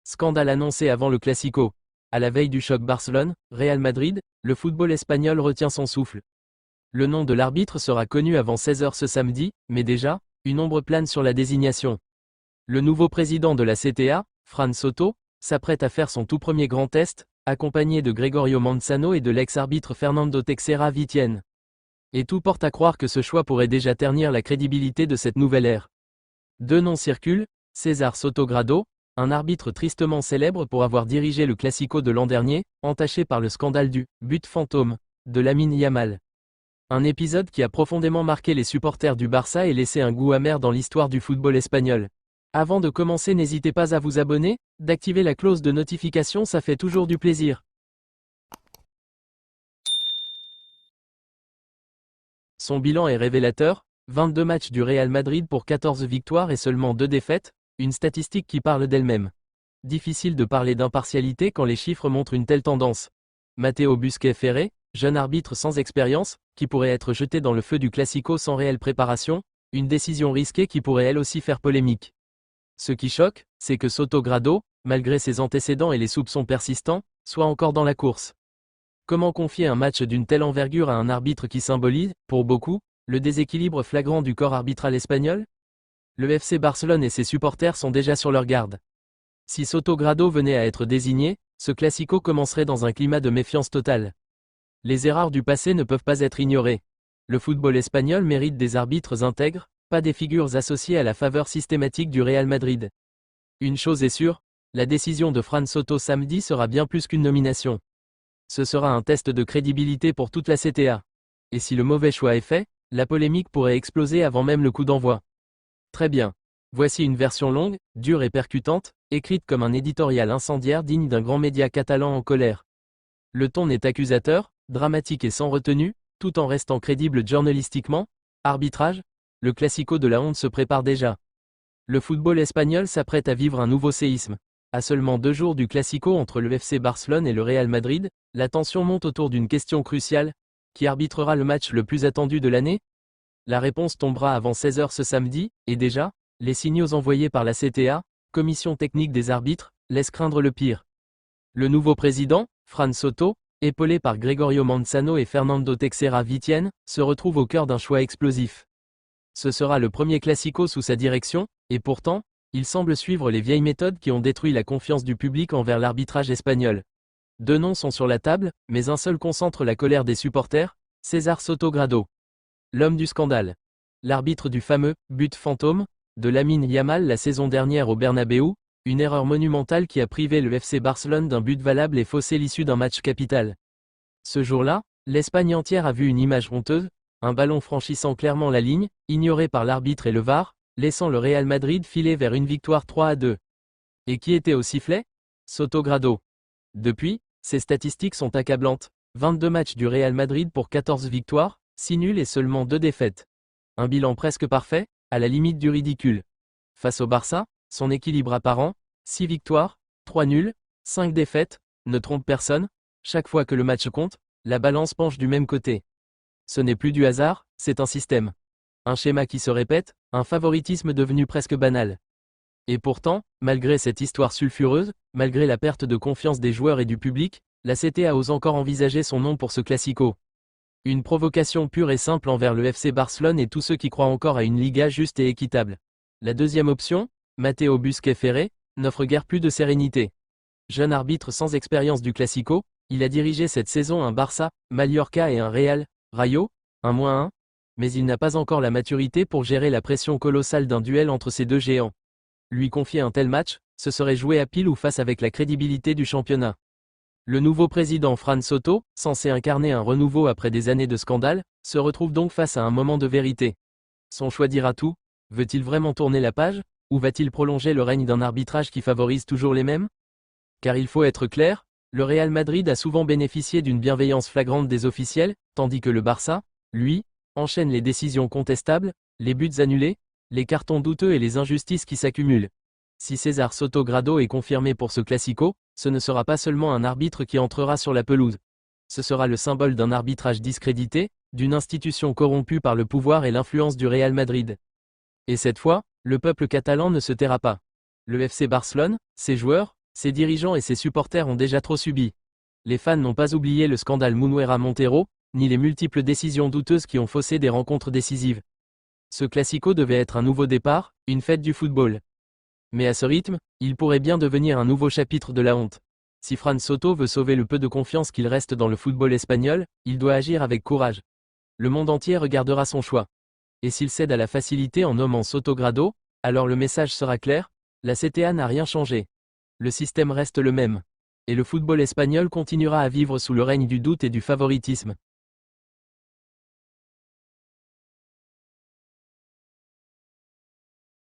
Scandale annoncé avant le Classico. À la veille du choc Barcelone-Real Madrid, le football espagnol retient son souffle. Le nom de l'arbitre sera connu avant 16h ce samedi, mais déjà, une ombre plane sur la désignation. Le nouveau président de la CTA, Fran Soto, s'apprête à faire son tout premier grand test, accompagné de Gregorio Manzano et de l'ex-arbitre Fernando Teixeira Vitienne. Et tout porte à croire que ce choix pourrait déjà ternir la crédibilité de cette nouvelle ère. Deux noms circulent, César Sotogrado, un arbitre tristement célèbre pour avoir dirigé le Classico de l'an dernier, entaché par le scandale du « but fantôme » de Lamine Yamal. Un épisode qui a profondément marqué les supporters du Barça et laissé un goût amer dans l'histoire du football espagnol. Avant de commencer, n'hésitez pas à vous abonner, d'activer la cloche de notification, ça fait toujours du plaisir. Son bilan est révélateur, 22 matchs du Real Madrid pour 14 victoires et seulement 2 défaites, une statistique qui parle d'elle-même. Difficile de parler d'impartialité quand les chiffres montrent une telle tendance. Matteo Busquets-Ferré, jeune arbitre sans expérience, qui pourrait être jeté dans le feu du Classico sans réelle préparation, une décision risquée qui pourrait elle aussi faire polémique. Ce qui choque, c'est que Sotogrado, malgré ses antécédents et les soupçons persistants, soit encore dans la course. Comment confier un match d'une telle envergure à un arbitre qui symbolise, pour beaucoup, le déséquilibre flagrant du corps arbitral espagnol? Le FC Barcelone et ses supporters sont déjà sur leur garde. Si Sotogrado venait à être désigné, ce Classico commencerait dans un climat de méfiance totale. Les erreurs du passé ne peuvent pas être ignorées. Le football espagnol mérite des arbitres intègres, pas des figures associées à la faveur systématique du Real Madrid. Une chose est sûre, la décision de Fran Soto samedi sera bien plus qu'une nomination. Ce sera un test de crédibilité pour toute la CTA. Et si le mauvais choix est fait, la polémique pourrait exploser avant même le coup d'envoi. Très bien. Voici une version longue, dure et percutante, écrite comme un éditorial incendiaire digne d'un grand média catalan en colère. Le ton est accusateur, dramatique et sans retenue, tout en restant crédible journalistiquement. Arbitrage, le Classico de la honte se prépare déjà. Le football espagnol s'apprête à vivre un nouveau séisme. À seulement 2 jours du Classico entre le FC Barcelone et le Real Madrid, la tension monte autour d'une question cruciale. Qui arbitrera le match le plus attendu de l'année? La réponse tombera avant 16h ce samedi, et déjà, les signaux envoyés par la CTA, Commission technique des arbitres, laissent craindre le pire. Le nouveau président, Fran Soto, épaulé par Gregorio Manzano et Fernando Teixeira Vitienne, se retrouve au cœur d'un choix explosif. Ce sera le premier Classico sous sa direction, et pourtant, il semble suivre les vieilles méthodes qui ont détruit la confiance du public envers l'arbitrage espagnol. Deux noms sont sur la table, mais un seul concentre la colère des supporters, César Sotogrado. L'homme du scandale. L'arbitre du fameux « but fantôme » de Lamine Yamal la saison dernière au Bernabéu, une erreur monumentale qui a privé le FC Barcelone d'un but valable et faussé l'issue d'un match capital. Ce jour-là, l'Espagne entière a vu une image honteuse, un ballon franchissant clairement la ligne, ignoré par l'arbitre et le VAR, laissant le Real Madrid filer vers une victoire 3-2. Et qui était au sifflet? Sotogrado. Depuis, ces statistiques sont accablantes. 22 matchs du Real Madrid pour 14 victoires, 6 nuls et seulement 2 défaites. Un bilan presque parfait, à la limite du ridicule. Face au Barça, son équilibre apparent, 6 victoires, 3 nuls, 5 défaites, ne trompe personne, chaque fois que le match compte, la balance penche du même côté. Ce n'est plus du hasard, c'est un système. Un schéma qui se répète, un favoritisme devenu presque banal. Et pourtant, malgré cette histoire sulfureuse, malgré la perte de confiance des joueurs et du public, la CTA ose encore envisager son nom pour ce Classico. Une provocation pure et simple envers le FC Barcelone et tous ceux qui croient encore à une Liga juste et équitable. La deuxième option, Matteo Busquets-Ferré, n'offre guère plus de sérénité. Jeune arbitre sans expérience du Classico, il a dirigé cette saison un Barça, Mallorca et un Real, Rayo, 1-1, mais il n'a pas encore la maturité pour gérer la pression colossale d'un duel entre ces deux géants. Lui confier un tel match, ce serait jouer à pile ou face avec la crédibilité du championnat. Le nouveau président Fran Soto, censé incarner un renouveau après des années de scandale, se retrouve donc face à un moment de vérité. Son choix dira tout. Veut-il vraiment tourner la page, ou va-t-il prolonger le règne d'un arbitrage qui favorise toujours les mêmes? Car il faut être clair, le Real Madrid a souvent bénéficié d'une bienveillance flagrante des officiels, tandis que le Barça, lui, enchaîne les décisions contestables, les buts annulés, les cartons douteux et les injustices qui s'accumulent. Si César Sotogrado est confirmé pour ce Classico, ce ne sera pas seulement un arbitre qui entrera sur la pelouse. Ce sera le symbole d'un arbitrage discrédité, d'une institution corrompue par le pouvoir et l'influence du Real Madrid. Et cette fois, le peuple catalan ne se taira pas. Le FC Barcelone, ses joueurs, Ses dirigeants et ses supporters ont déjà trop subi. Les fans n'ont pas oublié le scandale Munuera Montero, ni les multiples décisions douteuses qui ont faussé des rencontres décisives. Ce classico devait être un nouveau départ, une fête du football. Mais à ce rythme, il pourrait bien devenir un nouveau chapitre de la honte. Si Fran Soto veut sauver le peu de confiance qu'il reste dans le football espagnol, il doit agir avec courage. Le monde entier regardera son choix. Et s'il cède à la facilité en nommant Soto Grado, alors le message sera clair, la CTA n'a rien changé. Le système reste le même. Et le football espagnol continuera à vivre sous le règne du doute et du favoritisme.